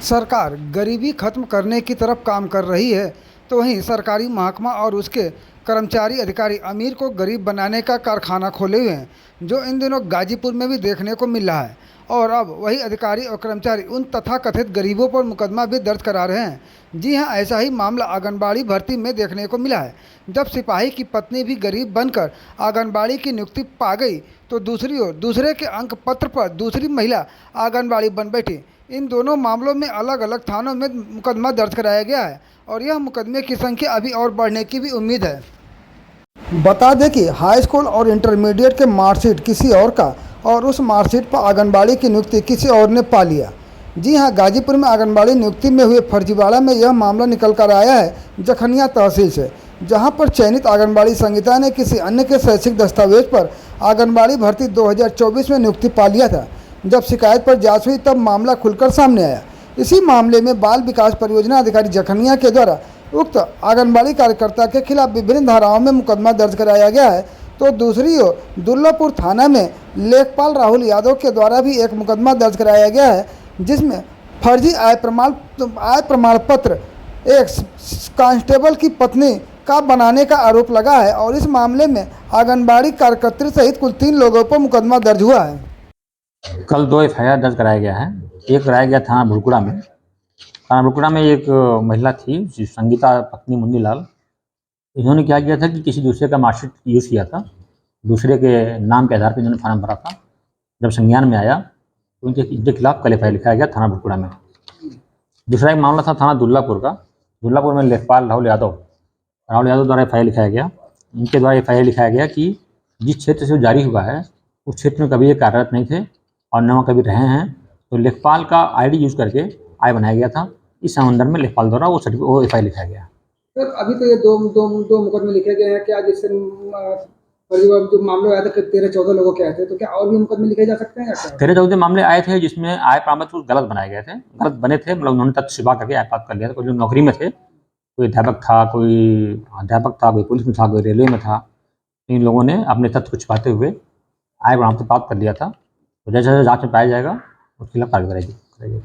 सरकार गरीबी खत्म करने की तरफ काम कर रही है, तो वहीं सरकारी महकमा और उसके कर्मचारी अधिकारी अमीर को गरीब बनाने का कारखाना खोले हुए हैं, जो इन दिनों गाजीपुर में भी देखने को मिल रहा है। और अब वही अधिकारी और कर्मचारी उन तथाकथित गरीबों पर मुकदमा भी दर्ज करा रहे हैं। जी हां, ऐसा ही मामला आंगनबाड़ी भर्ती में देखने को मिला है। जब सिपाही की पत्नी भी गरीब बनकर आंगनबाड़ी की नियुक्ति पा गई, तो दूसरी ओर दूसरे के अंक पत्र पर दूसरी महिला आंगनबाड़ी बन बैठी। इन दोनों मामलों में अलग अलग थानों में मुकदमा दर्ज कराया गया है और यह मुकदमे की संख्या अभी और बढ़ने की भी उम्मीद है। बता दें कि हाई स्कूल और इंटरमीडिएट के मार्कशीट किसी और का और उस मार्कशीट पर आंगनबाड़ी की नियुक्ति किसी और ने पा लिया। जी हां, गाजीपुर में आंगनबाड़ी नियुक्ति में हुए फर्जीवाड़ा में यह मामला निकल कर आया है जखनिया तहसील से, जहां पर चयनित आंगनबाड़ी संहिता ने किसी अन्य के शैक्षिक दस्तावेज पर आंगनबाड़ी भर्ती 2024 में नियुक्ति पा लिया था। जब शिकायत पर जांच हुई तब मामला खुलकर सामने आया। इसी मामले में बाल विकास परियोजना अधिकारी जखनिया के द्वारा उक्त आंगनबाड़ी कार्यकर्ता के खिलाफ विभिन्न धाराओं में मुकदमा दर्ज कराया गया है। तो दूसरी ओर दुर्लभपुर थाना में लेखपाल राहुल यादव के द्वारा भी एक मुकदमा दर्ज कराया गया है, जिसमें फर्जी आय प्रमाण पत्र एक कांस्टेबल की पत्नी का बनाने का आरोप लगा है और इस मामले में आंगनबाड़ी कार्यकर्त्री सहित कुल 3 लोगों पर मुकदमा दर्ज हुआ है। कल 2 एफआईआर दर्ज कराया गया है। एक कराया गया थाना भुड़कुड़ा में। थाना भुड़कुड़ा में एक महिला थी संगीता पत्नी मुंदीलाल। इन्होंने क्या किया था कि किसी दूसरे का मार्कशीट यूज़ किया था, दूसरे के नाम के आधार पर इन्होंने फॉर्म भरा था। जब संज्ञान में आया तो इनके खिलाफ कल एफआईआर लिखाया गया थाना भुड़कुड़ा में। दूसरा एक मामला था थाना दुल्लापुर का। दुल्लापुर में लेखपाल राहुल यादव द्वारा एफआईआर लिखाया गया। इनके द्वारा एफआईआर लिखाया गया कि जिस क्षेत्र से जारी हुआ है उस क्षेत्र में कभी ये कार्यरत नहीं थे और न कभी रहे हैं, तो लेखपाल का आईडी यूज करके आय बनाया गया था। इस संबंध में लेखपाल द्वारा वो एफआईआर लिखाया गया। सर, अभी तो ये दो मुकदमे लिखे गए हैं क्या, जिससे जो मामले आया था 13-14 लोगों के आए थे, तो क्या और भी मुकदमे लिखे जा सकते हैं या क्या? 13-14 मामले आए थे जिसमें आय प्रमाण पत्र गलत बनाए गए थे, गलत बने थे। मतलब उन्होंने तथ्य छिपा करके आय प्राप्त कर लिया था। कोई जो नौकरी में थे, कोई अध्यापक था, कोई पुलिस में था, कोई रेलवे में था। इन लोगों ने अपने तथ्य को छिपाते हुए आय प्रमाण पत्र प्राप्त कर लिया था। तो जैसे जैसे जांच में पाया जाएगा उसके खिलाफ कार्रवाई करेगी।